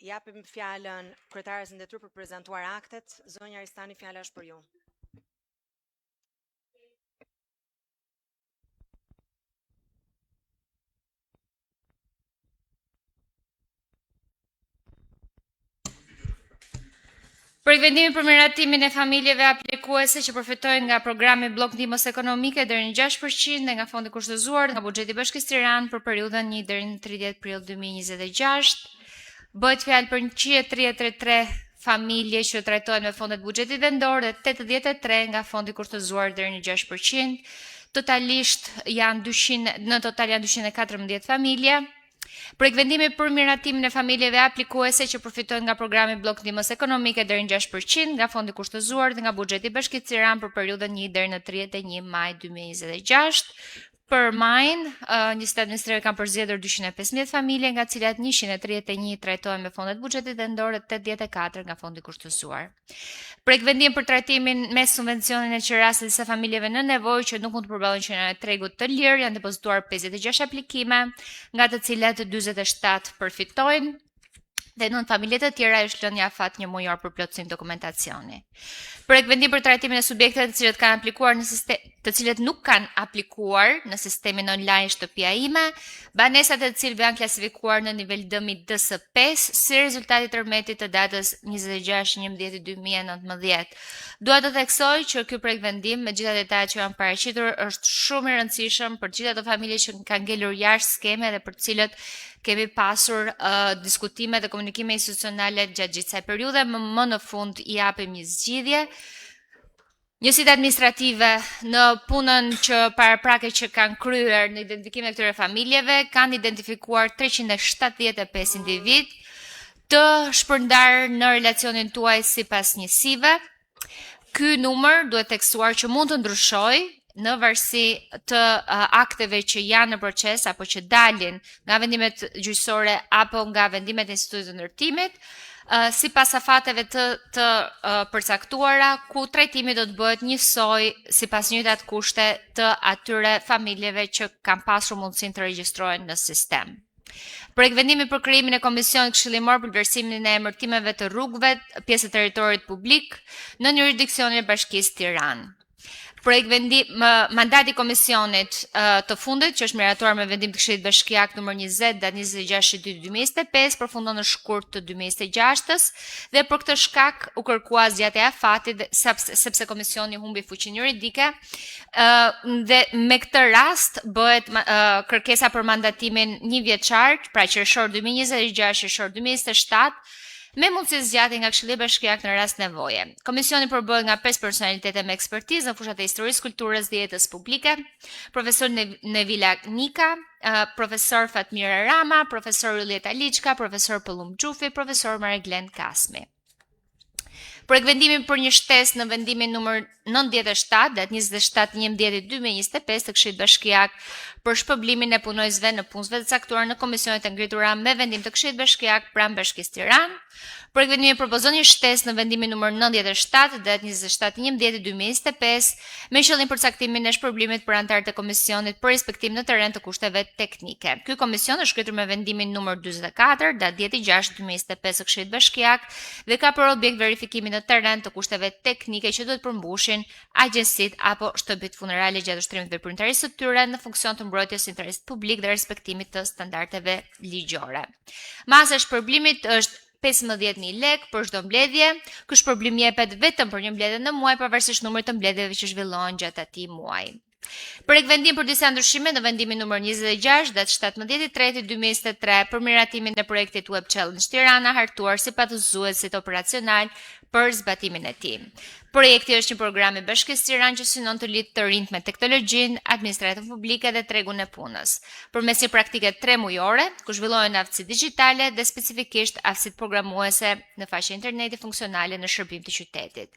Japim fjalën kryetarës në detyrë për prezantuar aktet. Zonja Aristani, fjala është për ju. Për vendimin për miratimin e familjeve aplikuese që përfitojnë nga programi Blok Ndihmës Ekonomike deri në 6% dhe nga fondi kushtëzuar nga buxheti i Bashkisë Tiranë për periudhën 1 deri në 30 prill 2026, bëhet fjalë për 133 familje që trajtohen me fondet buxhetit vendor dhe 83 nga fondi kushtëzuar deri në 6%. Totalisht në total janë 214 familje. Projekt vendimi për miratimin e familjeve aplikuese që përfitojnë nga programi Blok Ndihmës Ekonomike deri në 6% nga fondi kushtëzuar dhe nga buxheti i Bashkisë Tiranë për periudhën 1 deri në 31 maj 2026. Për majin, njësitë administrative kanë përzgjedhur 215 familje, nga cilat 131 trajtohen me fondet buxhetit vendor dhe 84 nga fondi kushtëzuar. Projekt vendim për trajtimin me subvencionin e qirasit disa familjeve në nevojë që nuk mund të përballojnë qenën e tregut të lirë, janë depozituar 56 aplikime, nga të cilat 47 përfitojnë dhe 9 familje të tjera është lënë afat një mujor për plotësim dokumentacioni. Projekt vendim për trajtimin e subjekteve të cilët kanë aplikuar të cilët nuk kanë aplikuar në sistemin online Shtëpia Ime, banesat e të cilëve janë klasifikuar në nivel dëmi DS5 si rezultati i tërmetit të datës 26/11/2019. Dua të theksoj që ky projekt vendim me gjitha detajet që janë paraqitur është shumë i rëndësishëm për gjitha ato familje që kanë ngelur jashtë skeme dhe për të cilët kemi pasur diskutime dhe komunikime institucionale gjatë gjithë kësaj periudhe, më në fund i japim një zgjidhje. Njësitë administrative në punën që paraprake që kanë kryer në identifikimin e këtyre familjeve kanë identifikuar 375 individ të shpërndar në relacionin tuaj sipas njësive. Ky numër duhet theksuar që mund të ndryshojë në varësi të akteve që janë në proces apo që dalin nga vendimet gjyqësore apo nga vendimet e institutit të ndërtimit, sipas afateve të përcaktuara, ku trajtimi do të bëhet njësoj sipas njëjtat kushte të atyre familjeve që kanë pasur mundësinë të regjistrohen në sistem. Projekt vendimi për krijimin e komisionit këshillimor për vlerësimin e emërtimeve të rrugëve, pjesë të territorit publik në jurisdiksionin e Bashkisë Tiranë. Projekt vendim mandati komisionit të fundit që është miratuar me vendim të Këshillit Bashkiak numër 20 datë 26/2/2025 përfundon në shkurt të 2026-s dhe për këtë shkak u kërkua zgjatja e afatit sepse komisioni humbi fuqinë juridike dhe me këtë rast bëhet kërkesa për mandatimin 1 vjeçar, pra qershor 2026 qershor 2027 me mundësi zgjatje nga Këshilli Bashkiak në rast nevoje. Komisioni përbëhet nga 5 personalitete me ekspertizë në fushat e historisë, kulturës dhe jetës publike, profesor Nevila Nika, profesor Fatmira Rama, profesor Julieta Liçka, profesor Pëllum Xhufi, profesor Mariglen Kasmi. Projekt vendimi për një shtesë në vendimin numër 97 datë 27/11/2025 të Këshillit Bashkiak për shpërblimin e punojësve në punësve të caktuar në komisionet e ngritura me vendim të Këshillit Bashkiak pranë Bashkisë Tiranë. Projekt vendimi propozon një shtesë në vendimin numër 97 datë 27/11/2025 me qëllim përcaktimin e shpërblimit për anëtarët e komisionit për inspektim në terren të kushteve teknike. Ky komision është shkruar me vendimin numër 44 datë 10/6/2025 të Këshillit Bashkiak dhe ka për objekt verifikimin në terren të kushteve teknike që duhet përmbushin agjensitë apo shtëpitë funerale gjatë ushtrimit veprimtarisë së tyre në funksion të mbrojtjes së interesit publik dhe respektimit të standardeve ligjore. Masa e shpërblimit është 15.000 lekë për çdo mbledhje. Ky shpërblim jepet vetëm për një mbledhje në muaj pavarësisht numrit të mbledhjeve që zhvillohen gjatë atij muaji. Projekt vendim për disa ndryshime në vendimin numër 26 datë 17/3/2023 për miratimin e projektit Web Challenge Tirana hartuar si padhuzuesit operacional për zbatimin e tij. Projekti është një program i Bashkisë Tiranë që synon të lidhë të rinjt me teknologjinë, administratën publike dhe tregun e punës. Përmes një praktike 3 mujore, ku zhvillohen aftësi digjitale dhe specifikisht aftësitë programuese në faqe interneti funksionale në shërbim të qytetit.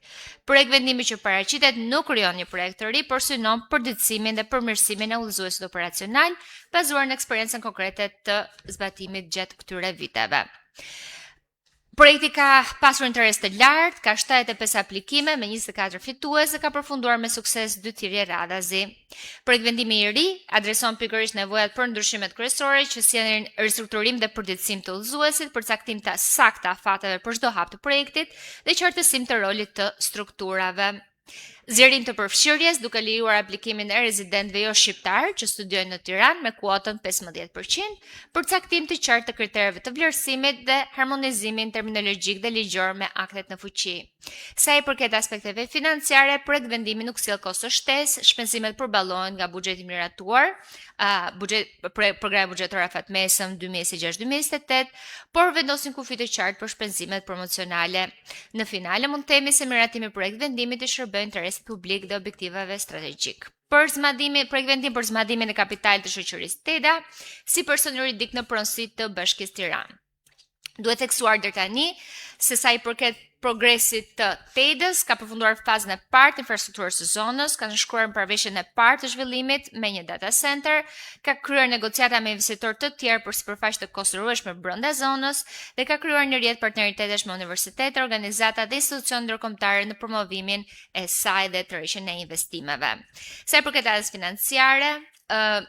Projekt vendimi që paraqitet nuk krijon një projekt të ri, por synon përditësimin dhe përmirësimin e udhëzuesit operacional, bazuar në eksperiencën konkrete të zbatimit gjatë këtyre viteve. Projekti ka pasur interes të lartë, ka 75 aplikime me 24 fitues dhe ka përfunduar me sukses 2 thirrje radhazi. Projekt vendimi i ri adreson pikërisht nevojat për ndryshimet kryesore që sjellin ristrukturim dhe përditësim të udhëzuesit, përcaktim të saktë afateve për çdo hap të projektit dhe qartësim të rolit të strukturave. Zgjerim të përfshirjes duke lejuar aplikimin e rezidentëve jo shqiptar që studiojnë në Tiranë me kuotën 15%, përcaktim të qartë të kritereve të vlerësimit dhe harmonizimin terminologjik dhe ligjor me aktet në fuqi. Sa i përket aspekteve financiare, projekt vendimi nuk sjell kosto shtesë, shpenzimet përballohen nga buxheti miratuar, programi buxhetor afatmesëm 2026-2028, por vendosin kufi të qartë për shpenzimet promocionale. Në finale mund të themi se miratimi i projekt vendimit i shërben interesit publik dhe objektivave strategjik. Projekt vendim për zmadimin e kapitalit të shoqërisë TEDA si person juridik në pronësi të Bashkisë Tiranë. Duhet theksuar deri tani se sa i përket progresit të TEDA-s, ka përfunduar fazën e parë të infrastrukturës së zonës, ka nënshkruar në përveshjen e parë të zhvillimit me një data center, ka kryer negociata me investitorë të tjerë për sipërfaqe të konstrueshme brenda zonës dhe ka krijuar një rrjet partneritetesh me universitete, organizata dhe institucione ndërkombëtare në promovimin e saj dhe tërheqjen e investimeve. Sa i përket anës financiare,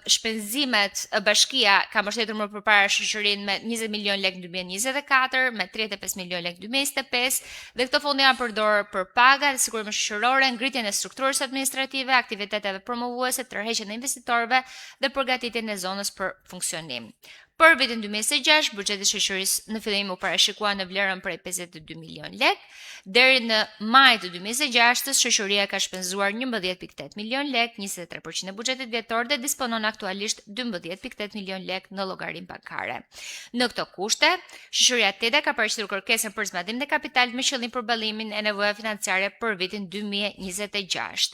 shpenzimet bashkia ka mbështetur më përpara shoqërinë me 20 milion lekë në 2024, me 35 milion lekë në 2025 dhe këto fonde janë përdorur për paga dhe sigurimin shoqërore, ngritjen e strukturës administrative, aktiviteteve promovuese, tërheqjen e investitorëve dhe përgatitjen e zonës për funksionim. Për vitin 2026, buxheti i shoqërisë në fillim u parashikua në vlerën prej 52 milion lekë. Deri në maj të 2026, shoqëria ka shpenzuar 11.8 milion lekë, 23% e buxhetit vjetor dhe disponon aktualisht 12.8 milion lekë në llogarinë bankare. Në këto kushte, shoqëria TEDA ka paraqitur kërkesën për zbatimin e kapitalit me qëllim përballimin e nevojave financiare për vitin 2026.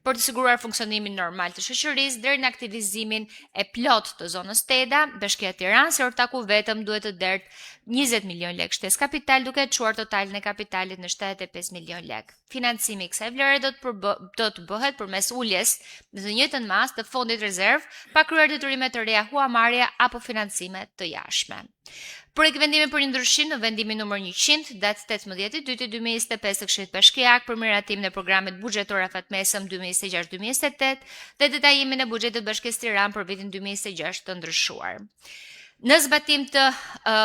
Për të siguruar funksionimin normal të shoqërisë deri në aktivizimin e plot të zonës TEDA, Bashkia e Tiranës së ortaku vetëm duhet të dertë 20 milion lekë shtesë kapital duke çuar totalin e kapitalit në 75 milion lekë. Financimi i kësaj vlere do të bëhet përmes uljes në të njëjtën mas të fondit rezerv, pa kryer detyrime të reja huamarrje apo financime të jashtme. Projekt vendimi për një ndryshim në vendimin numër 100, datë 18/2/2025 të Këshillit Bashkiak për miratimin e programit buxhetor afatmesëm 2026-2028 dhe detajimin e buxhetit Bashkisë Tiranë për vitin 2026 të ndryshuar. Në zbatim të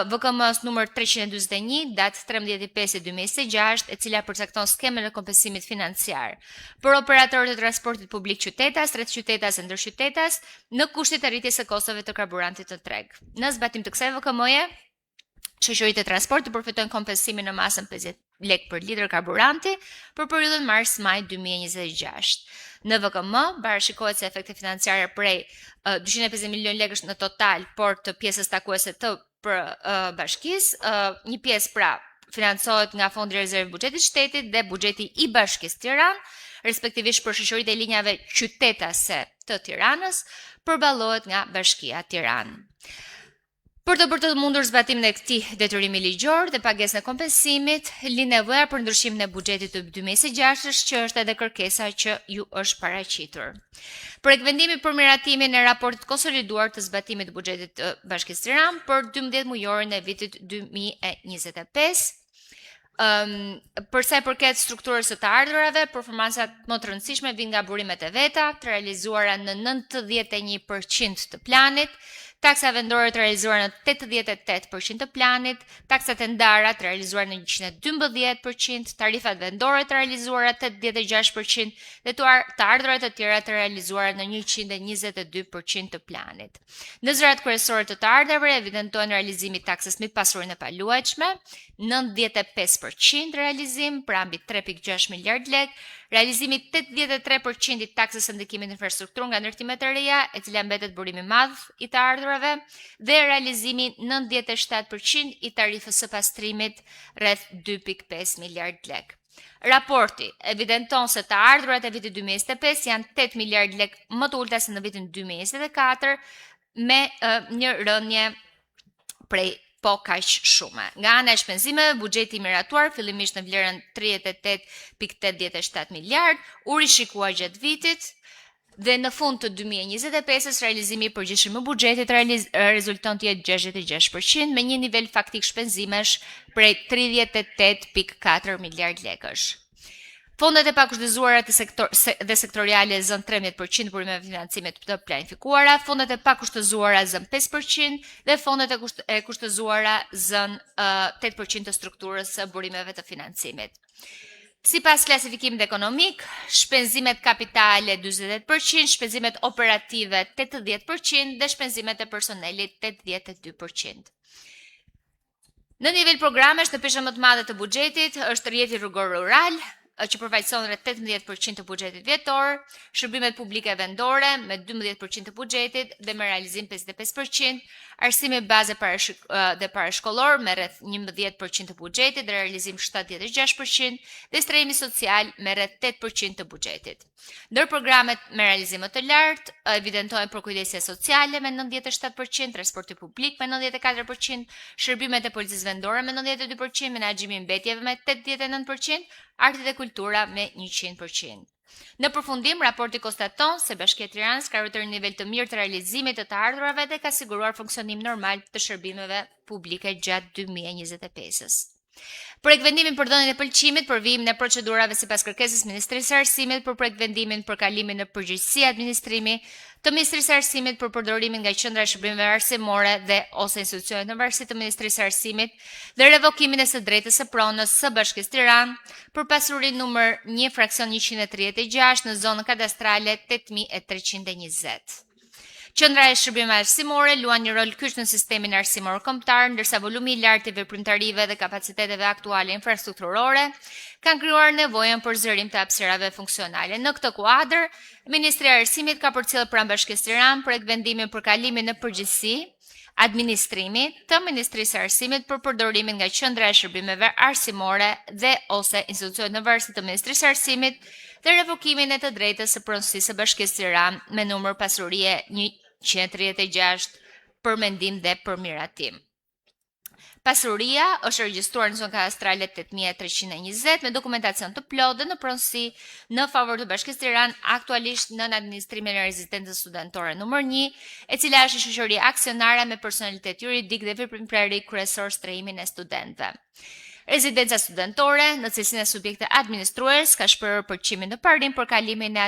VKM-s numër 341, datë 13/5/2026, e cila përcakton skemën e kompensimit financiar për operatorët e transportit publik qytetas, rreth qytetas e ndër qytetas, në kushtet e rritjes së kostove të karburantit të treg. Në zbatim të kësaj VKM-je, shoqëritë e transportit përfitojnë kompensimin në masën 50 lekë për litër karburanti për periudhën mars-maj 2026. Në VKM parashikohet se efekti financiare prej 250 milion lekësh në total, por të pjesës takuese të bashkisë, një pjesë pra financohet nga Fondi Rezervë Buxhetit Shtetit dhe buxheti i Bashkisë Tiranë, respektivisht për shoqëritë e linjave qytetase të Tiranës, përballohet nga Bashkia Tiranë. Për të bërë të mundur zbatimin e këtij detyrimi ligjor dhe pagesën e kompensimit, lind nevoja për ndryshimin e buxhetit të 2026, që është edhe kërkesa që ju është paraqitur. Projekt vendimi për miratimin e raportit konsoliduar të zbatimit të buxhetit të Bashkisë Tiranë për 12 mujorin e vitit 2025. Për sa i përket strukturës së të ardhurave, performancat më të rëndësishme vijnë nga burimet e veta, të realizuara në 91% të planit, taksa vendore të realizuar në 88% të planit, taksat e ndara të realizuar në 112%, tarifat vendore të realizuara 86% dhe të ardhurat të tjera të realizuar në 122% të planit. Në zërat kryesore të ardhurave evidentohen realizimi i taksës mbi pasurinë e paluajtshme, 95% realizim, pra mbi 3.6 miliard lekë, realizimi 83% i taksës së ndikimit në infrastrukturë nga ndërtimet e reja, e cila mbetet burimi i madh i të ardhurave, dhe realizimi 97% i tarifës së pastrimit, rreth 2.5 miliard lekë. Raporti evidenton se të ardhurat e vitit 2025 janë 8 miliard lekë më të ulta se në vitin 2024, me një rënje prej po kaq shumë. Nga ana e shpenzimeve, buxheti i miratuar fillimisht në vlerën 38.87 miliard, u rishikua gjatë vitit Dhe në fund të 2025-s realizimi i përgjithshëm i buxhetit rezulton të jetë 66% me një nivel faktik shpenzimesh prej 38.4 miliard lekësh. Fondet e pakushtëzuara dhe sektoriale zën 13% burimeve financime të planifikuara, fondet e pakushtëzuara zën 5% dhe fondet e kushtëzuara zën 8% të strukturës së burimeve të financimit. Sipas klasifikimit ekonomik, shpenzimet kapitale 48%, shpenzimet operative 80% dhe shpenzimet e personelit 82%. Në nivel programesh, në peshën më të madhe të buxhetit është rrjeti rrugor rural, që përfaqëson rreth 18% të buxhetit vjetor, shërbimet publike vendore me 12% të buxhetit dhe me realizim 55%, arsimi bazë dhe parashkollor me rreth 11% të buxhetit dhe realizim 76% dhe strehimi social me rreth 8% të buxhetit. Ndër programet me realizim më të lartë evidentojnë përkujdesja sociale me 97%, transporti publik me 94%, shërbimet e policisë vendore me 92%, menaxhimi i mbetjeve me 89%, arti dhe kultura me 100%. Në përfundim, raporti konstaton se Bashkia e Tiranës ka arritur një nivel të mirë të realizimit të ardhurave dhe ka siguruar funksionim normal të shërbimeve publike gjatë 2025-s. Projektvendimin për dhënien e pëlqimit për vijimin e procedurave sipas kërkesës Ministrisë së Arsimit për projektvendimin për kalimin në përgjegjësi administrimi të Ministrisë së Arsimit për përdorimin nga Qendra e Shërbimeve Arsimore dhe ose institucionet në varësi të Ministrisë së Arsimit dhe revokimin e së drejtës së pronës së Bashkisë Tiranë për pasurinë numër 1 fraksion 136 në zonën kadastrale 8320. Qendra e Shërbimeve Arsimore luan një rol kyç në sistemin arsimor kombëtar, ndërsa volumi i lartë i veprimtarive dhe kapaciteteve aktuale infrastrukturore kanë krijuar nevojën për zërim të hapësirave funksionale. Në këtë kuadër, Ministria e Arsimit ka përcjellë pranë Bashkisë Tiranë projektvendimin për kalimin në përgjithësi administrimi të Ministrisë së Arsimit për përdorimin nga Qendra e Shërbimeve Arsimore dhe ose institucionet në varësi të Ministrisë së Arsimit dhe revokimin e të drejtës së pronësisë së Bashkisë Tiranë me numër pasurie 136 për mendim dhe për miratim. Pasuria është regjistruar në zonë kadastrale 8320 me dokumentacion të plotë dhe në pronësi në favor të Bashkisë Tiranë, aktualisht në administrimin e rezidencës studentore numër 1, e cila është një shoqëri aksionare me personalitet juridik dhe veprimtari kryesor strehimin e studentëve. Rezidenca studentore, në cilësinë e subjekte administrues, ka shpërur përqimin në parim për kalimin në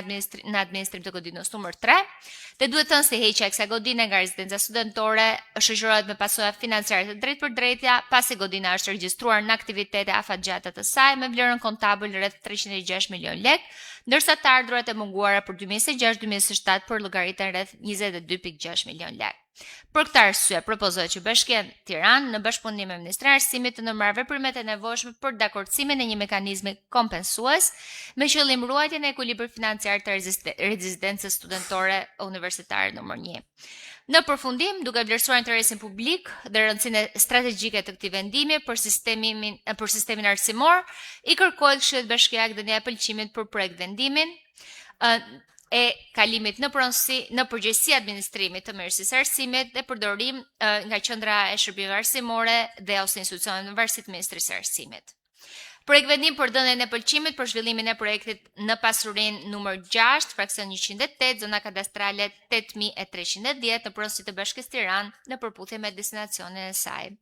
administrim të godinës numër 3, dhe duhet thënë se heqja e kësaj godine nga rezidenca studentore shoqërohet me pasoja financiare të drejtë për drejtja, pasi godina është regjistruar në aktivitete afatgjata të saj me vlerën kontabël rreth 306 milion lek, ndërsa të ardhurat e munguara për 2026-2027 për llogaritën rreth 22.6 milion lek. Për këtë arsye, propozohet që Bashkia e Tiranës në bashkëpunim me Ministrinë e Arsimit të ndërmarrë veprimet e nevojshme për dakordsimin e një mekanizmi kompensues me qëllim ruajtjen e ekuilibrit financiar të rezidencës studentore universitare numër 1. Në përfundim, duke vlerësuar interesin publik dhe rëndësinë strategjike të këtij vendimi për sistemin arsimor, i kërkohet Këshillit Bashkiak dhënia e pëlqimit për projektvendimin e kalimit në pronësi në përgjegjësi administrimit të Ministrisë së Arsimit dhe përdorim nga Qendra e Shërbimeve Arsimore dhe ose institucionet në varësi të Ministrisë së Arsimit. Projektvendim për dhënien e pëlqimit për zhvillimin e projektit në pasurinë numër 6, fraksion 108, zona kadastrale 8310 në pronësi të Bashkisë Tiranë në përputhje me destinacionin e saj.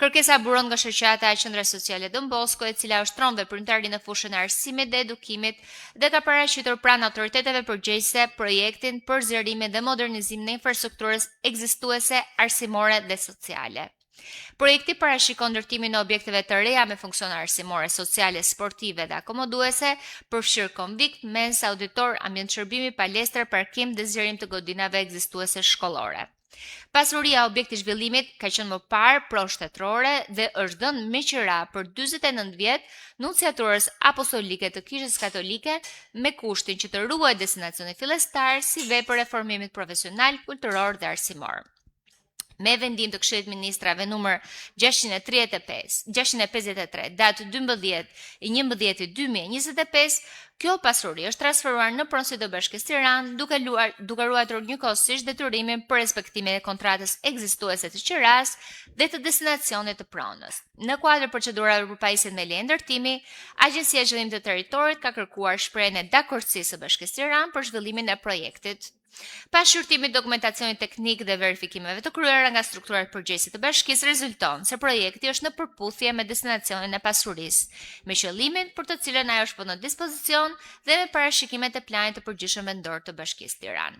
Kërkesa buron nga shoqata e Qendrave Sociale Don Bosco, e cila ushtron veprimtari në fushën e arsimit dhe edukimit dhe ka paraqitur pranë autoriteteve përgjegjëse projektin për zgjerimin dhe modernizimin e infrastrukturës ekzistuese arsimore dhe sociale. Projekti parashikon ndërtimin e objekteve të reja me funksione arsimore, sociale, sportive dhe akomoduese, përfshirë konvikt, mensa, auditor, ambient shërbimi, palestër, parkim dhe zgjerim të godinave ekzistuese shkollore. Pasuria e objektit zhvillimit ka qenë më parë proshtetrore dhe është dhënë me qira për 49 vjet nunciaturës apostolike të Kishës Katolike me kushtin që të ruajë destinacionin fillestar si vepër e formimit profesional, kulturor dhe arsimor. me vendim të Këshillit të Ministrave numër 653, datë 12/11/2025, kjo pasuri është transferuar në pronësi të Bashkisë Tiranë, duke ruajtur njëkohësisht detyrimin për respektimin e kontratës ekzistuese të QRA-s dhe të destinacionit të pronës. Në kuadër procedurave për pajisjen me leje ndërtimi, Agjencia e Zhvillimit të Territorit ka kërkuar shprehjen e dakordësisë së Bashkisë Tiranë për zhvillimin e projektit. Pas shqyrtimit dokumentacionit teknik dhe verifikimeve të kryera nga strukturat përgjegjëse të bashkisë, rezulton se projekti është në përputhje me destinacionin e pasurisë, me qëllimin për të cilën ajo është në dispozicion dhe me parashikimet e planit të përgjithshëm vendor të Bashkisë Tiranë.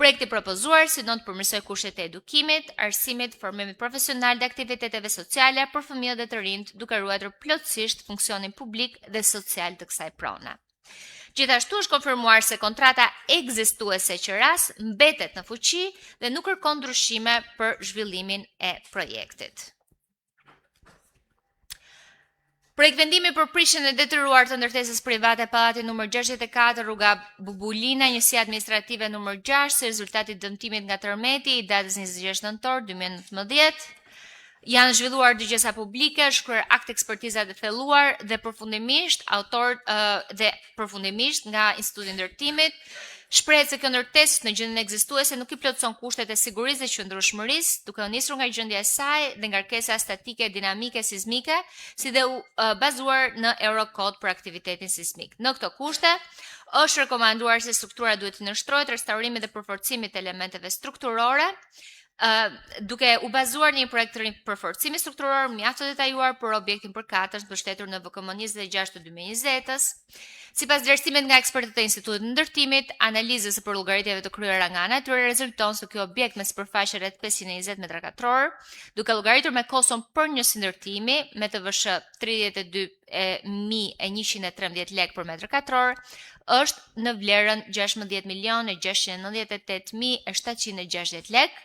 Projekti propozuar synon të përmirësojë kushtet e edukimit, arsimit, formimit profesional dhe aktiviteteve sociale për fëmijët dhe të rinjt, duke ruajtur plotësisht funksionin publik dhe social të kësaj prone. Gjithashtu është konfirmuar se kontrata ekzistuese e QRA-s mbetet në fuqi dhe nuk kërkon ndryshime për zhvillimin e projektit. Projektvendimi për prishjen e detyruar të ndërtesës private Pallati numër 64 rruga Bubulina, njësia administrative numër 6, si rezultati i dëmtimit nga tërmeti i datës 26 nëntor 2019. Janë zhvilluar dygjesa publike, shkruar akt ekspertiza të thelluar dhe përfundimisht nga Instituti i Ndërtimit. Shprehet se kjo ndërtesë në gjendjen ekzistuese nuk i plotëson kushtet e sigurisë dhe qëndrueshmërisë, duke u nisur nga gjendja e saj dhe ngarkesa statike, dinamike, sismike, si dhe u bazuar në Eurocode për aktivitetin sismik. Në këto kushte, është rekomanduar se struktura duhet të nënshtrohet restaurimin dhe përforcimit të elementeve strukturore, duke u bazuar një projekt të përforcimi strukturor mjaft të detajuar për objektin përkatësh mbështetur në VKM 26 të 2020-s. Sipas vlerësimit nga ekspertët e Institutit të Ndërtimit, analizës së llogaritjeve të kryera nga ana e tyre rezulton se ky objekt me sipërfaqe rreth 520 m2, duke llogaritur me koston për një ndërtimi me TVSH 32.113 lekë për m2, është në vlerën 16.698.760 lekë.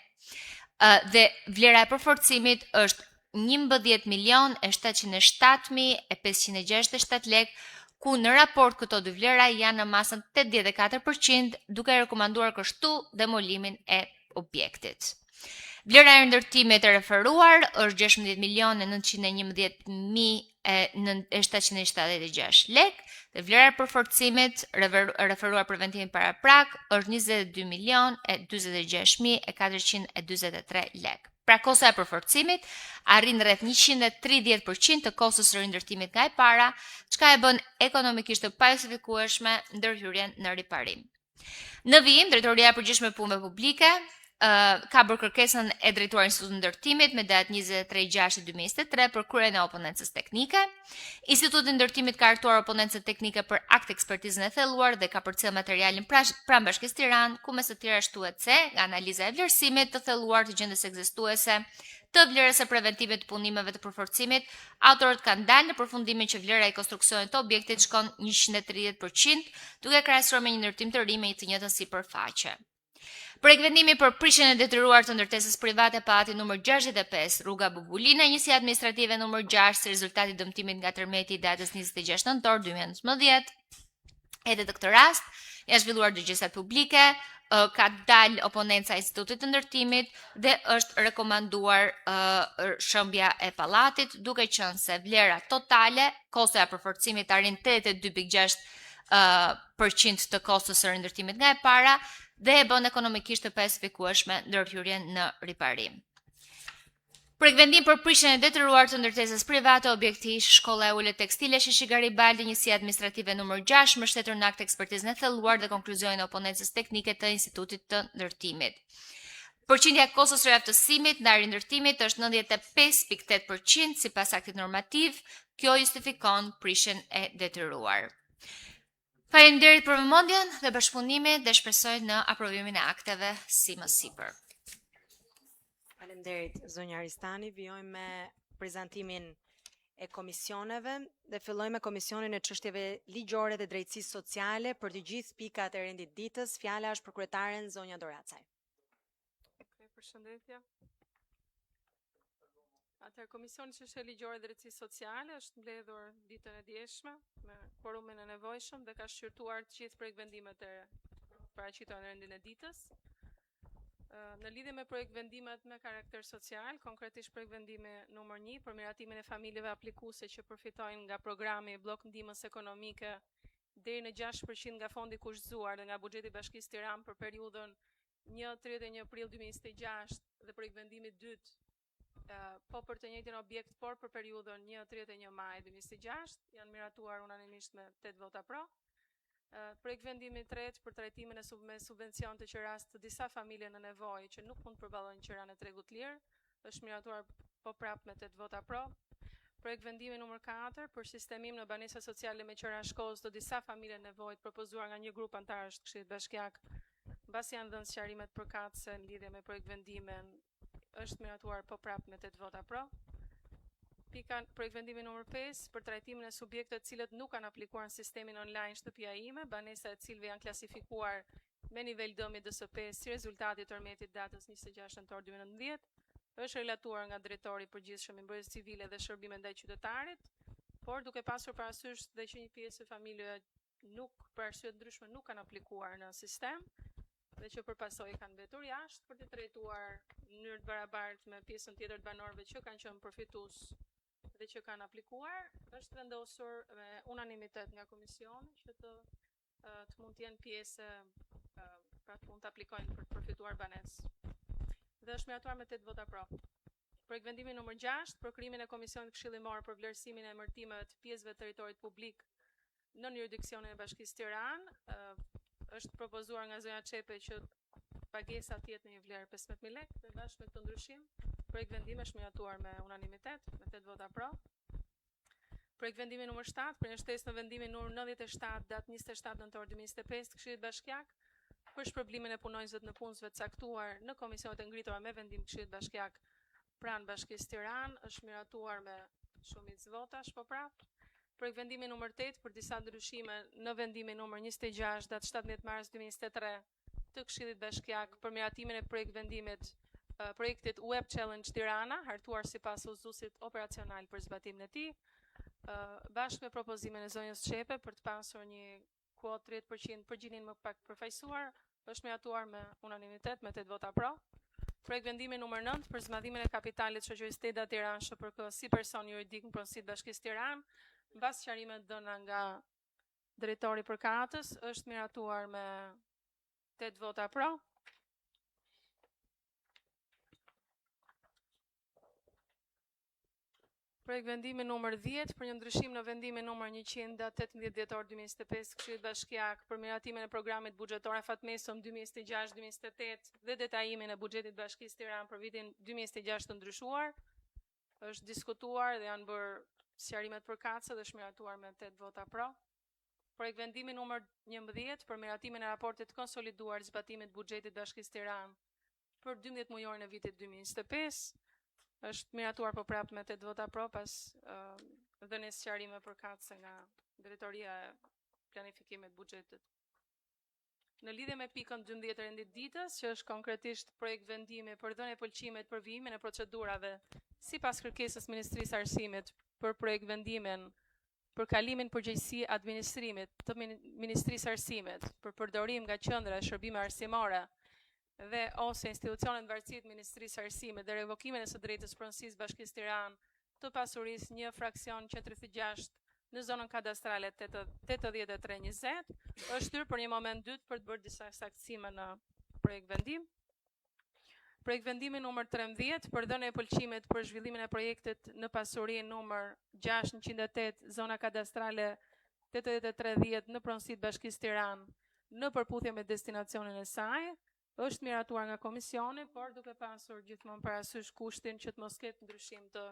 Dhe vlera e përforcimit është 11.707.567 lekë, ku në raport këto dy vlera janë në masën 84%, duke rekomanduar kështu demolimin e objektit. Vlera e ndërtimit e referuar është 16.911.776 lekë dhe vlera e përforcimit referuar për vendimin paraprak është 22.046.443 lekë. Pra kosta e përforcimit arrin rreth 130% të kostës së rindërtimit nga e para, çka e bën ekonomikisht të pajustifikueshme ndërhyrjen në riparim. Në vijim, Drejtoria e Përgjithshme e Punëve Publike ka bërë kërkesën e drejtuar Institutit të Ndërtimit me datë 23/6/2023 për kryen e oponencës teknike. Instituti i Ndërtimit ka hartuar oponencën teknike për akt ekspertizën e thelluar dhe ka përcjell materialin pranë Bashkisë Tiranë, ku mes të tjera shtuhet se nga analiza e vlerësimit të thelluar të gjendjes ekzistuese të vlerës së preventive të punimeve të përforcimit, autorët kanë dalë në përfundimin që vlera e konstruksionit të objektit shkon 130%, duke krahasuar me një ndërtim të ri me të njëjtën sipërfaqe. Projektvendimi për prishjen e detyruar të ndërtesës private Pallati numër 65, rruga Bubulina, njësia administrative numër 6, si rezultati i dëmtimit nga tërmeti i datës 26 nëntor 2019. Edhe në këtë rast, janë zhvilluar dygjesa publike, ka dalë oponenca e Institutit të Ndërtimit dhe është rekomanduar shëmbja e pallatit, duke qenë se vlera totale, kosta e përforcimit arrin 82.6% të kostës së rindërtimit nga e para dhe e bën ekonomikisht të pajustifikueshme ndërhyrjen në riparim. Projektvendim për prishjen e detyruar të ndërtesës private objekti Shkolla e Ulët Tekstile Sheshi Garibaldi, njësia administrative numër 6, mbështetur në akt ekspertizën e thelluar dhe konkluzionin e oponencës teknike të Institutit të Ndërtimit. Përqindja e kostës së aftësimit ndaj rindërtimit është 95.8% sipas aktit normativ. Kjo justifikon prishjen e detyruar. Faleminderit për vëmendjen dhe bashkëpunimin dhe shpresoj në aprovimin e akteve si më sipër. Faleminderit zonja Aristani, vijojmë me prezantimin e komisioneve dhe fillojmë me komisionin e çështjeve ligjore dhe drejtësisë sociale për të gjithë pikat e rendit ditës. Fjala është për kryetaren zonja Doracaj. Përshëndetje. Atëherë Komisioni Çështje Ligjore dhe Drejtësisë Sociale është mbledhur ditën e djeshme me kvorumin e nevojshëm dhe ka shqyrtuar të gjithë projektvendimet e paraqitura në rendin e ditës. Në lidhje me projekt vendimet me karakter social, konkretisht projekt vendimi numër 1 për miratimin e familjeve aplikuese që përfitojnë nga programi Blok Ndihmës Ekonomike deri në 6% nga fondi kushtzuar dhe nga buxheti i Bashkisë Tiranë për periudhën 1-31 prill 2026 dhe projekt vendimi 2 po për të njëjtin objekt por për periudhën 1-31 maj 2026 janë miratuar unanimisht me 8 vota pro. Projekt vendimi 3 për trajtimin me subvencion të qeras të disa familje në nevojë që nuk mund të përballojnë qeran e tregut lirë, është miratuar po prap me 8 vota pro. Projekt vendimi numër 4 për sistemim në banesa sociale me qera shkollës të disa familje në nevojë propozuar nga një grup antarësh të Këshillit Bashkiak, mbasi janë dhënë sqarimet përkatëse në lidhje me projekt vendimin, është miratuar po prap me 8 vota pro. Projekt vendimi numër 5 për trajtimin e subjekteve të cilët nuk kanë aplikuar në sistemin online Shtëpia ime, banesa e cilëve janë klasifikuar me nivel dëmi DSP si rezultati i tërmetit datës 26 nëntor 2019, është relatuar nga drejtori i përgjithshëm i mbrojtjes civile dhe shërbime ndaj qytetarit, por duke pasur parasysh dhe që një pjesë e familjeve nuk për arsye të ndryshme nuk kanë aplikuar në sistem dhe që përpasoj kanë mbetur jashtë për të trajtuar në mënyrë të barabartë me pjesën tjetër të banorëve që kanë qenë përfitues dhe që kanë aplikuar, është vendosur me unanimitet nga komisioni që të mund të jenë pjesë, pra të mund të aplikojnë për të përfituar banesë. Dhe është miratuar me 8 vota pro. Projekt vendimi numër 6 për krijimin e Komisionit Këshillimor për vlerësimin e emërtimeve të pjesëve të territorit publik në jurisdiksionin e Bashkisë Tiranë, është propozuar nga zonja Çepe që pagesa të jetë në një vlerë 15.000 lekë dhe bashkë me këtë ndryshim, projekt vendimi është miratuar me unanimitet, me 8 vota pro. Projekt vendimi numër 7 për një shtesë në vendimin numër 97 datë 27 nëntor 2025 të Këshillit Bashkiak për shpërblimin e punonjësve në punësve të caktuar në komisionet e ngritura me vendim të Këshillit Bashkiak pranë Bashkisë Tiranë është miratuar me shumicë votash po prap. Projekt vendimi numër 8 për disa ndryshime në vendimin numër 26 datë 17 mars 2023 të Këshillit Bashkiak për miratimin e projekt vendimit projektit Web Challenge Tirana, hartuar sipas udhëzuesit operacional për zbatimin e tij, bashkë me propozimin e zonjës Çepe për të pasur një kuotë 30% për gjinin më pak përfaqësuar, është miratuar me unanimitet me 8 vota pro. Projekt vendimi numër 9 për zmadhimin e kapitalit shoqërisë Teda Tiranë SHPK si person juridik në pronësitë të Bashkisë Tiranë, mbas sqarimet dhëna nga drejtori i përkatës, është miratuar me 8 vota pro. Projekt vendimi numër 10 për një ndryshim në vendimin numër 100 datë 18 dhjetor 2025 Këshillit Bashkiak për miratimin e programit buxhetor afatmesëm 2026-2028 dhe detajimin e buxhetit të Bashkisë Tiranë për vitin 2026 të ndryshuar, është diskutuar dhe janë bërë sqarimet përkatëse dhe është miratuar me 8 vota pro. Projekt vendimi numër 11 për miratimin e raportit konsoliduar zbatimit buxhetit të Bashkisë Tiranë për 12 mujorin e vitit 2025. Është miratuar po prapë me 8 vota pro pas dhënies sqarime përkatëse nga Drejtoria e Planifikimit të Buxhetit. Në lidhje me pikën 12 e rendit ditës, që është konkretisht projekt vendimi për dhënë pëlqimet për vijimin e procedurave sipas kërkesës Ministrisë së Arsimit për projekt vendimin për kalimin përgjegjësi administrimit të Ministrisë së Arsimit për përdorim nga qendra e shërbime arsimore dhe ose institucionet varësit Ministrisë së Arsimit dhe revokimin e së drejtës pronësisë Bashkisë Tiranë të pasurisë një fraksion 46 në zonën kadastrale 8320 është hyrë për një moment dytë për të bërë disa saktësime në projekt vendim. Projekt vendimi numër 13 për dhënë e pëlqimit për zhvillimin e projektit në pasurinë numër 608 zona kadastrale 8310 në pronësitë Bashkisë Tiranë në përputhje me destinacionin e saj, është miratuar nga komisioni, por duke pasur gjithmonë parasysh kushtin që të mos ketë ndryshim të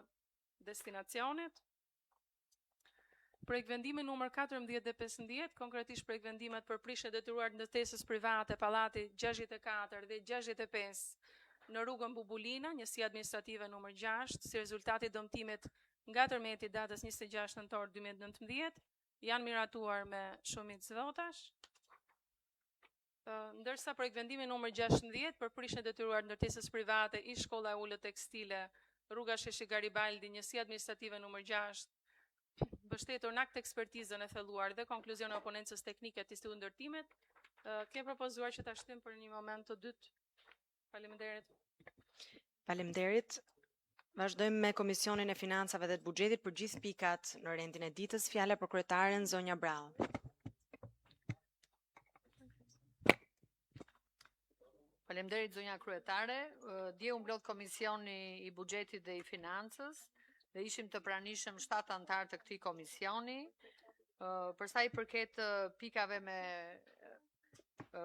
destinacionit. Projekt vendimi numër 14 dhe 15, konkretisht projekt vendimet për prishje detyruar ndërtesës private, pallati 64 dhe 65 në rrugën Bubulina, njësi administrative numër 6, si rezultati i dëmtimit nga tërmeti datës 26 nëntor 2019, janë miratuar me shumicë votash. Ndërsa projekt vendimi numër 16 për prishje detyruar ndërtesës private i shkolla e ulët tekstile, rruga Sheshi Garibaldi, njësi administrative numër 6, mbështetur në akt ekspertizën e thelluar dhe konkluzion e oponencës teknike të Institutit të Ndërtimit, ke propozuar që ta shtim për një moment të dytë Faleminderit. Faleminderit. Vazhdojmë me Komisionin e Financave dhe të Buxhetit për gjithë pikat në rendin e ditës. Fjala për kryetaren zonja Brau. Faleminderit zonja kryetare. Dje u mblodh Komisioni i Buxhetit dhe i Financës dhe ishim të pranishëm 7 antar të këtij komisioni. Për sa i përket pikave me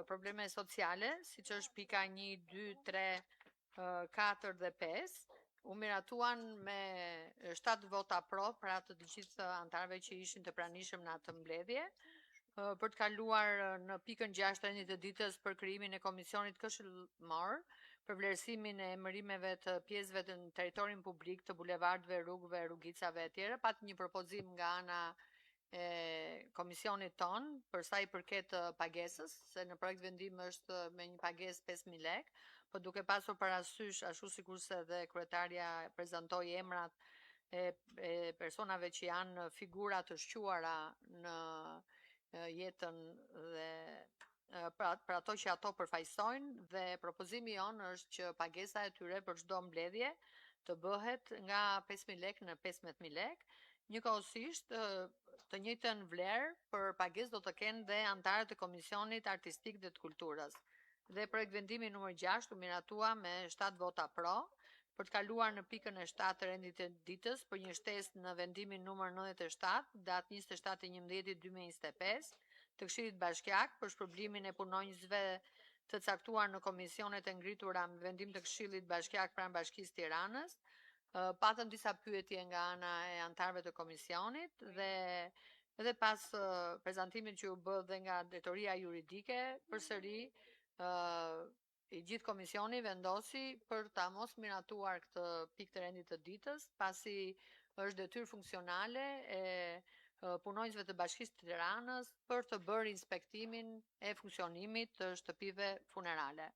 probleme sociale, siç është pika 1, 2, 3, 4 dhe 5, u miratuan me 7 vota pro pra të gjithë antarëve që ishin të pranishëm në atë mbledhje, për të kaluar në pikën 6 të rendit të ditës për krijimin e komisionit këshillmor për vlerësimin e emërimeve të pjesëve të territorin publik të bulevardëve, rrugëve, rrugicave e tjera. Pat një propozim nga ana e komisionit ton për sa i përket pagesës, se në projekt vendim është me një pagesë 5.000 lekë, po duke pasur parasysh ashtu sikurse dhe kryetaria prezantoi emrat e personave që janë figura të shquara në jetën dhe për ato që ato përfaqësojnë, dhe propozimi jon është që pagesa e tyre për çdo mbledhje të bëhet nga 5.000 lekë në 15.000 lekë. Njëkohësisht të njëjtën vlerë për pagesë do të kenë dhe antarët e Komisionit Artistik dhe të Kulturës. Dhe projekt vendimi numër 6 u miratua me 7 vota pro për të kaluar në pikën e 7 të rendit të ditës për një shtesë në vendimin numër 97, datë 27/11/2025, të Këshillit Bashkiak për shpërblimin e punonjësve të caktuar në komisionet e ngritura me vendim të Këshillit Bashkiak pranë Bashkisë Tiranës. Patëm disa pyetje nga ana e antarëve të komisionit dhe edhe pas prezantimit që u bë dhe nga drejtoria juridike, përsëri i gjithë komisioni vendosi për ta mos miratuar këtë pikë të rendit të ditës, pasi është detyrë funksionale e punonjësve të Bashkisë të Tiranës për të bërë inspektimin e funksionimit të shtëpive funerale.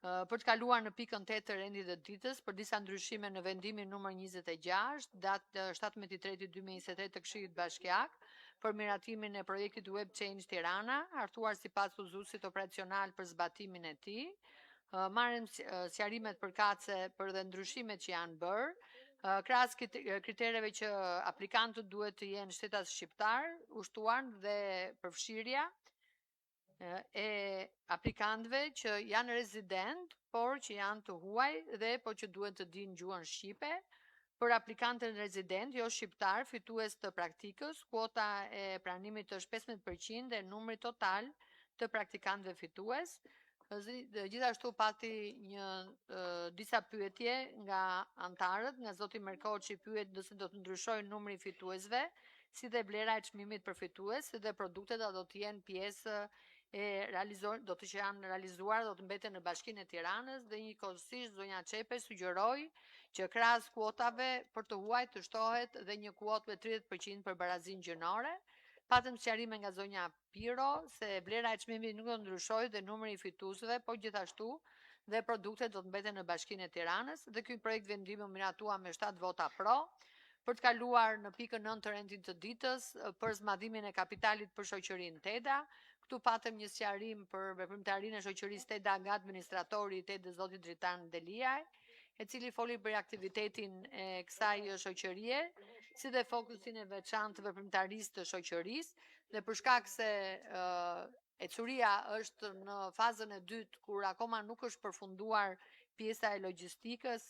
Për të kaluar në pikën 8 të rendit të ditës për disa ndryshime në vendimin numër 26, datë 17/3/2023 të Këshillit Bashkiak, për miratimin e projektit Web Change Tirana, hartuar sipas udhëzuesit operacional për zbatimin e tij. Marrim sqarimet përkatëse për dhe ndryshimet që janë bërë, krahas kritereve që aplikantët duhet të jenë shtetas shqiptar, ushtuar dhe përfshirja e aplikantëve që janë rezident, por që janë të huaj dhe po që duhet të dinë gjuhën shqipe. Për aplikantën rezident, jo shqiptar, fitues të praktikës, kuota e pranimit është 15% e numrit total të praktikantëve fitues. Gjithashtu pati disa pyetje nga antarët, nga zoti Merkoçi pyet nëse do të ndryshojë numri i fituesve, si dhe vlera e çmimit për fitues, si dhe produktet do të jenë pjesë do të që janë realizuar, do të mbeten në Bashkinë e Tiranës, dhe njëkohësisht zonja Çepe sugjeroi që krahas kuotave për të huaj të shtohet dhe një kuotë me 30% për barazinë gjinore. Patëm sqarime nga zonja Piro se vlera e çmimit nuk do të ndryshojë dhe numri i fituesve, po gjithashtu dhe produktet do të mbeten në Bashkinë e Tiranës, dhe ky projekt vendimi u miratua me 7 vota pro për të kaluar në pikën 9 të rendit të ditës për zmadhimin e kapitalit për shoqërinë TEDA. Këtu patëm një sqarim për veprimtarinë e shoqërisë TEDA nga administratori i TEDA zoti Dritan Deliaj, e cili foli për aktivitetin e kësaj shoqërie, si dhe fokusin e veçantë të veprimtarisë të shoqërisë, dhe për shkak se ecuria është në fazën e dytë, kur akoma nuk është përfunduar pjesa e logjistikës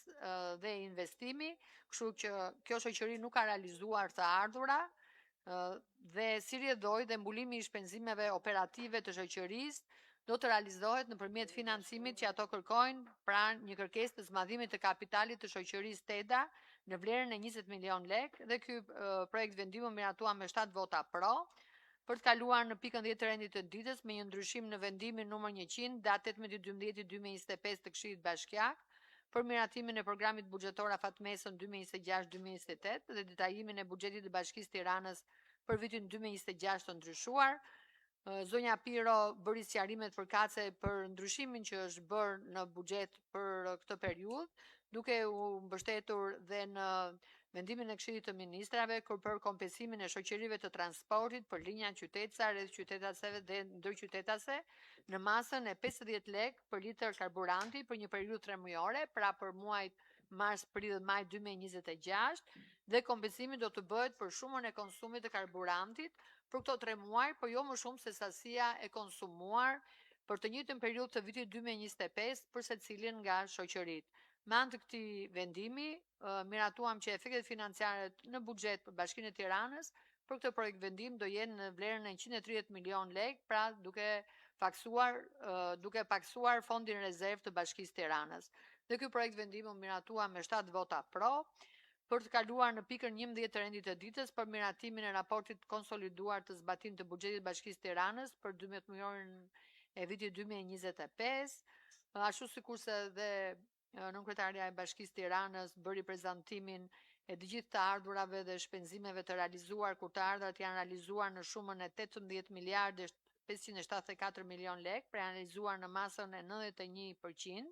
dhe investimi, kështu që kjo shoqëri nuk ka realizuar të ardhura, dhe si rrjedhoi dhe mbulimi i shpenzimeve operative të shoqërisë do të realizohet nëpërmjet financimit që ato kërkojnë, pra një kërkesë të zmadhimit të kapitalit të shoqërisë TEDA në vlerën e 20 milion lekë, dhe ky projekt vendimi miratua me 7 vota pro për të kaluar në pikën 10 të rendit të ditës me një ndryshim në vendimin numër 100, datë 18/12/2025 të Këshillit Bashkiak, për miratimin e programit buxhetor afatmesën 2026-2028 dhe detajimin e buxhetit të Bashkisë Tiranës për vitin 2026 të ndryshuar. Zonja Piro bëri sqarimet përkatëse për ndryshimin që është bërë në buxhet për këtë periudhë, duke u mbështetur dhe në vendimin e Këshillit të Ministrave për kompensimin e shoqërive të transportit për linja qytetësa, rreth qytetase dhe ndërqytetase në masën e 50 lekë për litër karburanti për një periudhë 3 mujore, pra për muajt mars, prill dhe maj 2026, dhe kompensimi do të bëhet për shumën e konsumit të karburantit për këto 3 muaj, por jo më shumë se sasia e konsumuar për të njëjtën periudhë të vitit 2025 për secilin nga shoqëritë. Me anë të këtij vendimi, miratuam që efektet financiare në buxhet për Bashkinë e Tiranës për këtë projekt vendim do jenë në vlerën e 130 milion lekë, pra duke paksuar fondin rezerv të Bashkisë Tiranës. Dhe ky projekt vendim u miratua me 7 vota pro për të kaluar në pikën 11 të rendit të ditës për miratimin e raportit konsoliduar të zbatimit të buxhetit Bashkisë Tiranës për 12 mujorin e vitit 2025, ashtu sikurse dhe Nënkretarja e Bashkisë Tiranës bëri prezantimin e të gjithë të ardhurave dhe shpenzimeve të realizuar, kur të ardhurat janë realizuar në shumën e 18 miliardë 574 milion lekë, pra janë realizuar në masën e 91%,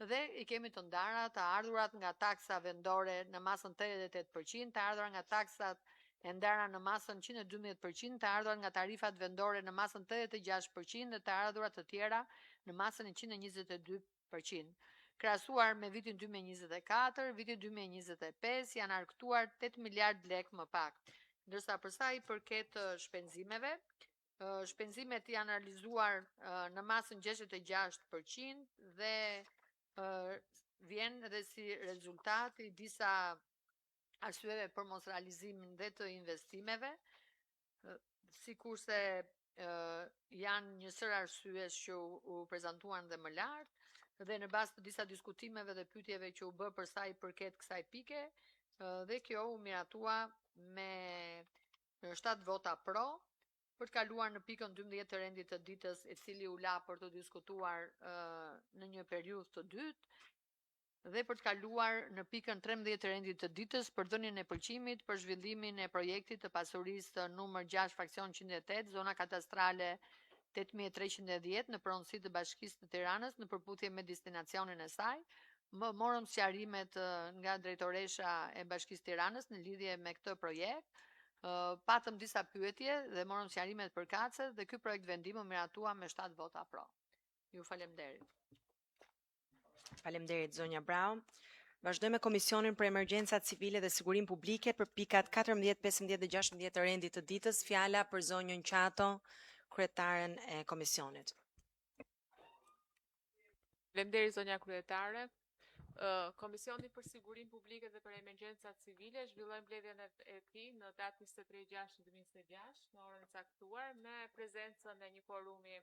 dhe i kemi të ndara të ardhurat nga taksa vendore në masën 88%, të ardhurat nga taksat e ndara në masën 112%, të ardhurat nga tarifat vendore në masën 86% dhe të ardhurat të tjera në masën e 122%. Krahasuar me vitin 2024, vitin 2025 janë arktuar 8 miliard lekë më pak. Ndërsa për sa i përket shpenzimeve, shpenzimet janë realizuar në masën 66% dhe vjen edhe si rezultat i disa arsyeve për mos realizimin dhe të investimeve, sikurse janë një sër arsyes që u prezantuan dhe më lart, dhe në bazë të disa diskutimeve dhe pyetjeve që u bë për sa i përket kësaj pike, dhe kjo u miratua me 7 vota pro për të kaluar në pikën 12 të rendit të ditës, i cili u la për të diskutuar në një periudhë të dytë, dhe për të kaluar në pikën 13 të rendit të ditës për dhënien e pëlqimit për zhvillimin e projektit të pasurisë numër 6 fraksion 108, zona katastrale 8310 në pronësi të Bashkisë të Tiranës në përputhje me destinacionin e saj. Morëm sqarimet nga drejtoresha e Bashkisë Tiranës në lidhje me këtë projekt. Patëm disa pyetje dhe morëm sqarimet përkatëse dhe ky projekt vendim u miratua me 7 vota pro. Ju faleminderit. Faleminderit zonja Brau. Vazhdojmë me Komisionin për Emergjenca Civile dhe Sigurinë Publike për pikat 14, 15 dhe 16 të rendit të ditës. Fjala për zonjën Qato, kryetaren e komisionit. Faleminderit zonja kryetare. Komisioni për Sigurinë Publike dhe për Emergjencat Civile zhvilloi mbledhjen e tij në datë 23/6/2026 në orën e caktuar me prezencën e një forumi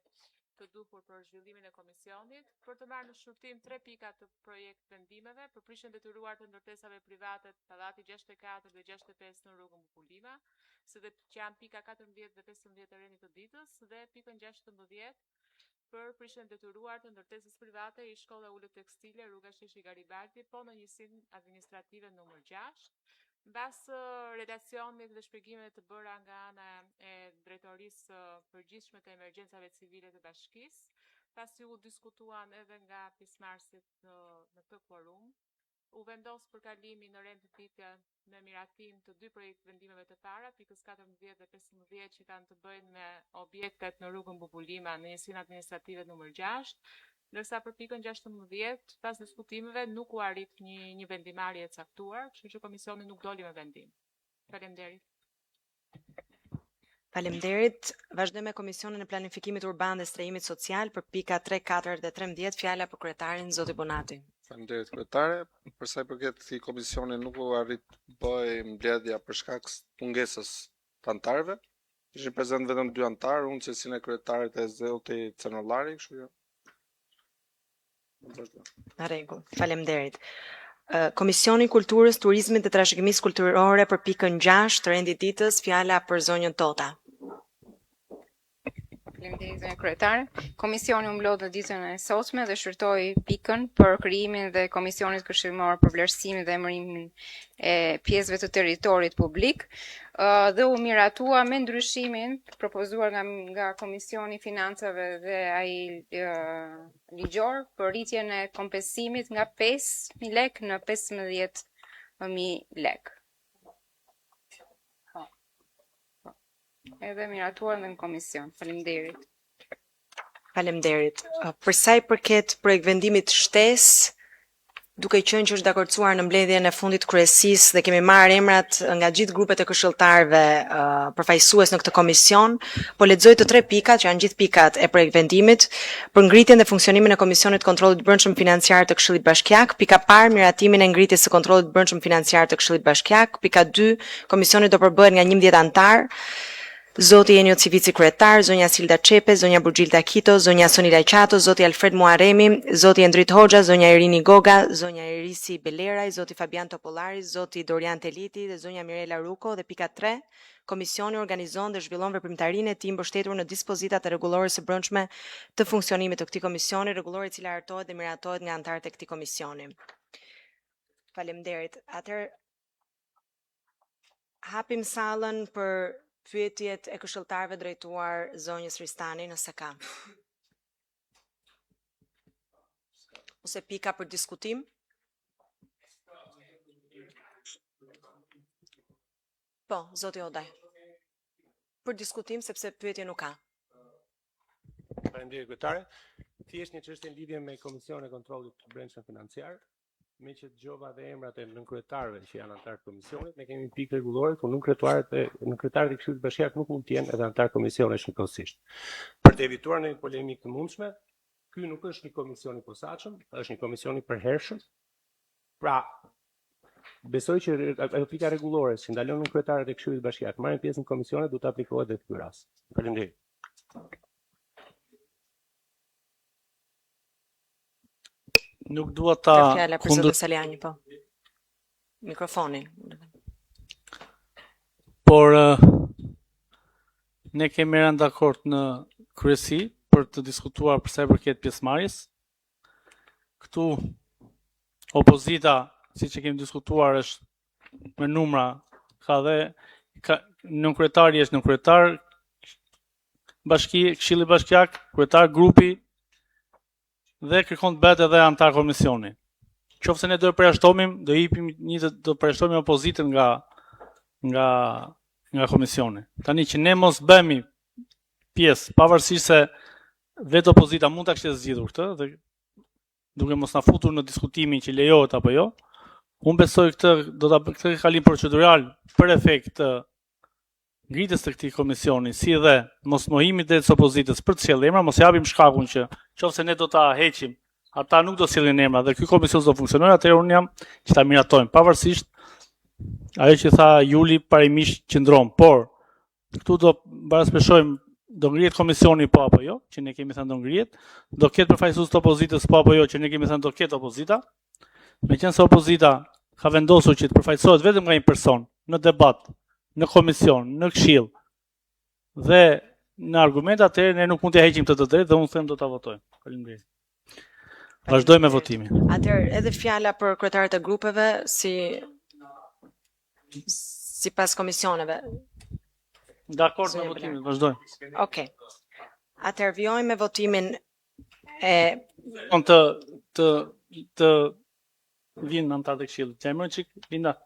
të duhur për zhvillimin e komisionit, për të marrë në shqyrtim 3 pika të projekt vendimeve për prishjen e detyruar të ndërtesave private pallati 64 dhe 65 në rrugën Bubulima, që janë pika 14 dhe 15 të rendit të ditës, dhe pikën 16 për prishjen e detyruar të ndërtesës private i shkolla ulët tekstile rruga Sheshi Garibaldi, po në njësinë administrative numër 6. Mbas relacionit dhe shpjegimeve të bëra nga ana e Drejtorisë Përgjithshme të Emergjencave Civile të Bashkisë, pasi u diskutuan edhe nga pjesëmarrësit në këtë forum, u vendos për kalimin në rend të ditë me miratim të 2 projekt vendimeve të para, pikës 14 dhe 15 që kanë të bëjnë me objektet në rrugën Bubulima në njësinë administrative numër 6, ndërsa për pikën 16, pas diskutimeve nuk u arrit një vendimarrje e caktuar, kështu që komisioni nuk doli me vendim. Faleminderit. Faleminderit. Vazhdojmë me Komisionin e Planifikimit Urban dhe Strehimit Social për pika 3, 4 dhe 13. Fjala për kryetarin zoti Bonati. Faleminderit kryetare. Për sa i përket këtij komisioni nuk u arrit bëj mbledhja për shkak të mungesës të antarëve. Ishin prezent vetëm 2 antarë, unë cilësinë e kryetarit e zoti Cenollari, kështu që në rregull. Faleminderit. Komisioni i Kulturës, Turizmit dhe Trashëgimisë Kulturore për pikën 6 të rendit ditës, fjala për zonjën Tota. Faleminderit zonja kryetare. Komisioni u mblodh në ditën e sotme dhe shërtoi pikën për krijimin dhe Komisionit Këshillimor për vlerësimin dhe emërimin e pjesëve të territorit publik dhe u miratua me ndryshimin propozuar nga Komisioni i Financave dhe ai ligjor për rritjen e kompensimit nga 5.000 lekë në 15.000 lekë. Edhe miratuar dhe në komision. Faleminderit. Faleminderit. Për sa i përket projekt vendimit shtesë, duke qenë që është dakordsuar në mbledhjen e fundit kryesisë dhe kemi marrë emrat nga gjithë grupet e këshilltarëve përfaqësues në këtë komision, po lexoj të 3 pikat që janë gjithë pikat e projekt vendimit për ngritjen dhe funksionimin e Komisionit të Kontrollit të Brendshëm Financiar të Këshillit Bashkiak. Pika parë, miratimin e ngritjes së kontrollit të brendshëm financiar të Këshillit Bashkiak. Pika 2, komisioni do përbëhet nga 11 antar. Zoti Enio Civici kryetar, zonja Silda Çepe, zonja Burgjilda Kito, zonja Sonila Qato, zoti Alfred Muarremi, zoti Endrit Hoxha, zonja Irini Goga, zonja Erisi Beleraj, zoti Fabian Topollari, zoti Dorian Teliti dhe zonja Mirela Ruko. Dhe pika 3, komisioni organizon dhe zhvillon veprimtarinë e tij mbështetur në dispozitat e rregullores së brendshme të funksionimit të këtij komisioni, rregullore e cila hartohet dhe miratohet nga anëtarët e këtij komisioni. Faleminderit. Atëherë hapim sallën për pyetjet e këshilltarëve drejtuar zonjës Ristani nëse ka. Ose pika për diskutim? Po, zoti Odaj. Për diskutim sepse pyetje nuk ka. Faleminderit kryetare. Thjesht një çështje në lidhje me Komisionin e Kontrollit të Brendshëm Financiar. Me që dëgjova dhe emrat e nënkretarëve që janë antar të komisionit, ne kemi pikë rregullore ku nënkretarët e Këshillit Bashkiak nuk mund të jenë edhe antar komisionesh njëkohësisht. Për të evituar një polemikë të mundshme, ky nuk është një komision i posaçëm, është një komision i përhershëm. Pra, besoj që ajo pika rregullore që ndalon nënkretarët e Këshillit Bashkiak marrin pjesë në komisione do të aplikohet edhe ky rast. Faleminderit. Nuk dua ta kundër Saliani, po. Mikrofonin. Por ne kemi rënë dakord në kryesi për të diskutuar për sa i përket pjesëmarrjes. Këtu opozita, siç e kemi diskutuar, është me numra, ka dhe nënkryetari është nënkryetar bashki, Këshilli Bashkiak, kryetar grupi dhe kërkon të bëhet edhe antar komisioni. Qofse ne do të përjashtomim, do jepim do përjashtomim opozitën nga komisioni. Tani që ne mos bëhemi pjesë, pavarësisht se vetë opozita mund ta kishte zgjidhur këtë, dhe duke mos na futur në diskutimin që lejohet apo jo, unë besoj këtë kalim procedural për efekt të ngritjes të këtij komisioni, si dhe mos mohimit të opozitës për të sjellë emra, mos japim shkakun që nëse ne do ta heqim, ata nuk do sjellin emra dhe ky komision do funksionojë, atëherë unë jam që ta miratojmë, pavarësisht ajo që tha Juli parimisht qëndron, por këtu do baraspeshojmë, do ngrihet komisioni po apo jo, që ne kemi thënë do ngrihet, do ketë përfaqësues të opozitës po apo jo, që ne kemi thënë do ketë opozita. Meqense opozita ka vendosur që të përfaqësohet vetëm nga një person në debat, në komision, në këshill dhe në argument, atëherë ne nuk mund të heqim këtë drejtë dhe unë them do ta votojmë. Faleminderit. Vazhdojmë me votimin. Atëherë edhe fjala për kryetarët e grupeve sipas komisioneve. Dakord me votimin, vazhdojmë. Okej. Atëherë vjojmë me votimin e të vinë antarët e këshillit. Çemër çik Linda.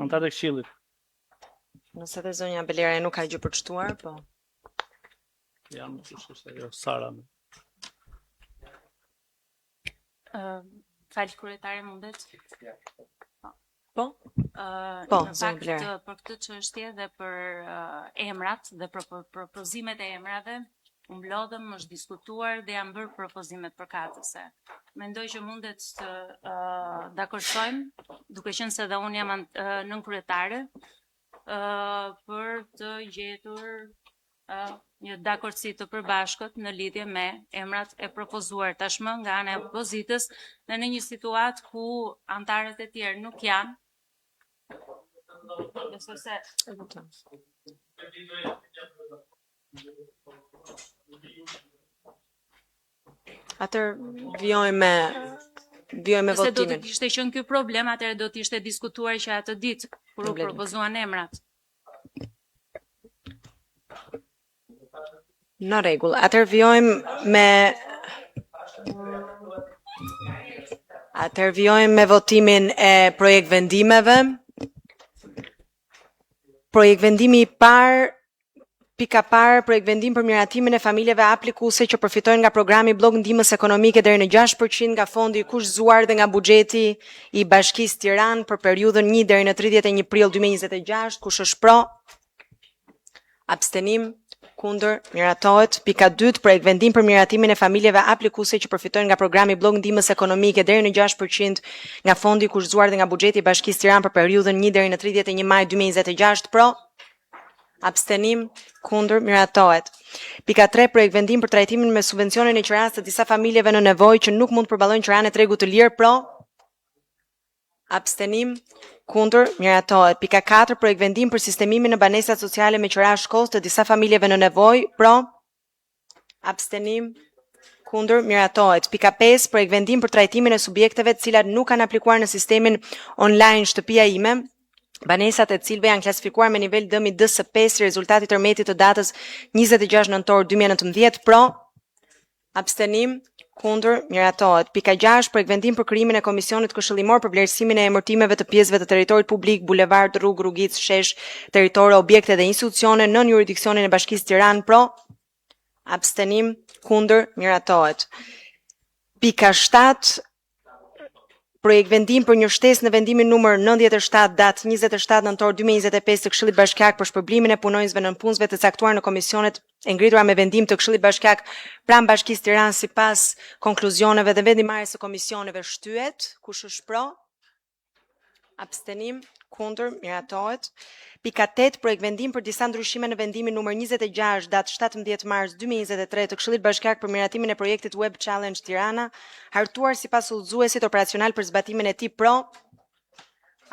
Antarët e këshillit. Nëse dhe zonja Beleraj nuk ka gjë për të shtuar, po. Jam është ajo Sara. Falë kryetare mundet? Po? Në fakt për këtë çështje dhe për emrat dhe për propozimet e emrave, unë mblodhem, është diskutuar dhe janë bërë propozimet përkatëse. Mendoj që mundet të dakordsojmë, duke qenë se dhe unë jam nënkryetare, për të gjetur një dakordsi të përbashkët në lidhje me emrat e propozuar tashmë nga ana e opozitës dhe në një situatë ku antarët e tjerë nuk janë. Atëherë vjojmë me votimin. Se do të kishte qenë ky problem, atëherë do të ishte diskutuar që atë ditë kur u propozuan emrat. Në rregull. Atëherë vjojmë me Atëherë vijojmë me votimin e projekt vendimeve. Projekt vendimi i parë, pika parë, projekt vendim për miratimin e familjeve aplikuese që përfitojnë nga programi blok ndihmës ekonomike deri në 6% nga fondi i kushtzuar dhe nga buxheti i Bashkisë Tiranë për periudhën 1 deri në 31 prill 2026. Kush është pro? Abstenim? Kundër? Miratohet. Pika 2, projekt vendim për miratimin e familjeve aplikuese që përfitojnë nga programi blok ndihmës ekonomike deri në 6% nga fondi i kushtzuar dhe nga buxheti i Bashkisë Tiranë për periudhën 1 deri në 31 maj 2026. Pro? Abstenim? Kundër? Miratohet. Pika 3, projekt vendim për trajtimin me subvencionin e qiranës të disa familjeve në nevojë që nuk mund të përballojnë qiranë e tregut të lirë. Pro? Abstenim? Kundër? Miratohet. Pika 4, projekt vendim për sistemimin në banesat sociale me qira shkollës të disa familjeve në nevojë. Pro? Abstenim? Kundër? Miratohet. Pika 5, projekt vendim për trajtimin e subjekteve të cilat nuk kanë aplikuar në sistemin online Shtëpia ime, banesat e cilëve janë klasifikuar me nivel dëmi DS5 rezultati tërmetit të datës 26 nëntor 2019. Pro? Abstenim? Kundër? Miratohet. Pika 6, projekt vendim për krijimin e komisionit këshillimor për vlerësimin e emërtimeve të pjesëve të territorit publik, bulevard, rrugë, rrugicë, shesh, territore, objekte dhe institucione nën jurisdiksionin e Bashkisë Tiranë. Pro? Abstenim? Kundër? Miratohet. Pika 7, projekt vendim për një shtesë në vendimin numër 97 datë 27 nëntor 2025 të Këshillit Bashkiak për shpërblimin e punonjësve nën punësve të caktuar në komisionet e ngritura me vendim të Këshillit Bashkiak pranë Bashkisë Tiranë sipas konkluzioneve dhe vendimarrjes së komisioneve shtyhet. Kush është pro? Abstenim? Kundër? Miratohet. Pika 8, projekt vendim për disa ndryshime në vendimin numër 26 datë 17 mars 2023 të Këshillit Bashkiak për miratimin e projektit Web Challenge Tirana, hartuar sipas udhëzuesit operacional për zbatimin e tij. Pro?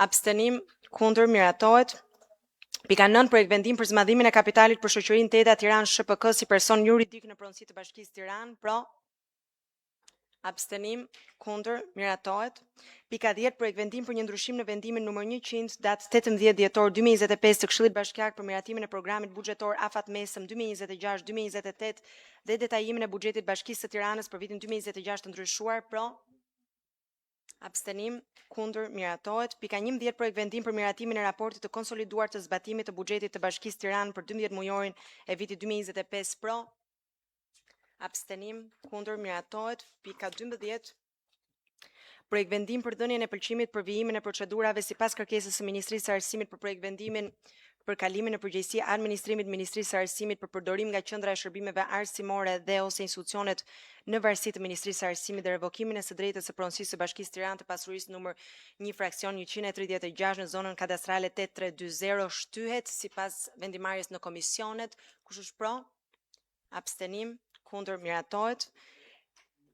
Abstenim? Kundër? Miratohet. Pika 9, projekt vendim për zmadhimin e kapitalit për shoqërinë Teta Tiranë SHPK si person juridik në pronësi të Bashkisë Tiranë. Pro? Abstenim? Kundër? Miratohet. Pika 10, projekt vendim për një ndryshim në vendimin numër 100 datë 18 dhjetor 2025 të Këshillit Bashkiak për miratimin e programit buxhetor afat mesëm 2026-2028 dhe detajimin e buxhetit Bashkisë së Tiranës për vitin 2026 të ndryshuar. Pro? Abstenim? Kundër? Miratohet. Pika 11, projekt vendim për miratimin e raportit të konsoliduar të zbatimit të buxhetit të Bashkisë Tiranë për 12 mujorin e vitit 2025. Pro? Abstenim? Kundër? Miratohet. Pika 12, projekt vendim për dhënien e pëlqimit për vijimin e procedurave sipas kërkesës së Ministrisë së Arsimit për projekt vendimin për kalimin në përgjegjësi administrimit Ministrisë së Arsimit për përdorim nga qendra e shërbimeve arsimore dhe ose institucionet në varësi të Ministrisë së Arsimit dhe revokimin e së drejtës së pronësisë së Bashkisë Tiranë të pasurisë numër 1 fraksion 136 në zonën kadastrale 8320 shtyhet sipas vendimarrjes në komisionet. Kush është pro? Abstenim? Kundër? Miratohet.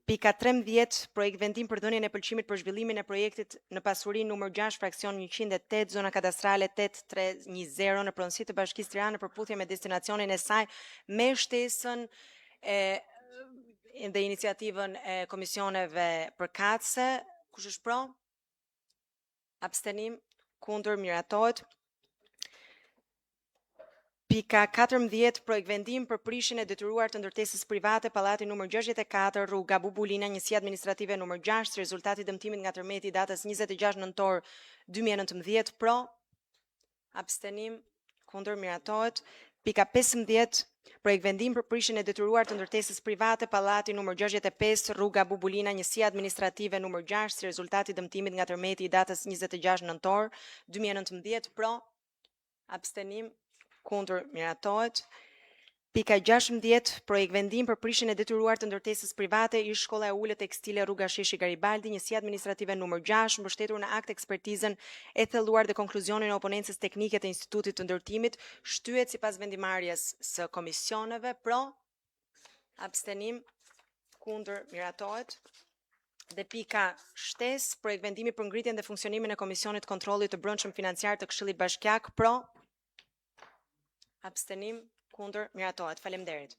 Pika 13, projekt vendim për dhënien e pëlqimit për zhvillimin e projektit në pasuri numër 6 fraksion 108 zona kadastrale 8320 në pronësi të Bashkisë Tiranë në përputhje me destinacionin e saj me shtesën dhe iniciativën e komisioneve përkatëse. Kush është pro? Abstenim? Kundër? Miratohet. Pika 14, projekt vendim për prishjen e detyruar të ndërtesës private pallati numër 64 rruga Bubulina, njësi administrative numër 6, rezultati dëmtimit nga tërmeti datës 26 nëntor 2019. Pro? Abstenim? Kundër? Miratohet. Pika 15, projekt vendim për prishjen e detyruar të ndërtesës private pallati numër 65 rruga Bubulina, njësi administrative numër 6, rezultati dëmtimit nga tërmeti datës 26 nëntor 2019. Pro? Abstenim? Kundër? Miratohet. Pika 16, projekt vendim për prishjen e detyruar të ndërtesës private ish shkolla e ulët tekstile rruga Sheshi Garibaldi, njësi administrative numër 6, mbështetur në akt ekspertizën e thelluar dhe konkluzionin e oponencës teknike të Institutit të Ndërtimit, shtyhet sipas vendimarrjes së komisioneve. Pro? Abstenim? Kundër? Miratohet. Dhe pika 7, projekt vendimi për ngritjen dhe funksionimin e Komisionit Kontrollit të Brendshëm Financiar të Këshillit Bashkiak. Pro? Abstenim? Kundër? Miratohet. Faleminderit.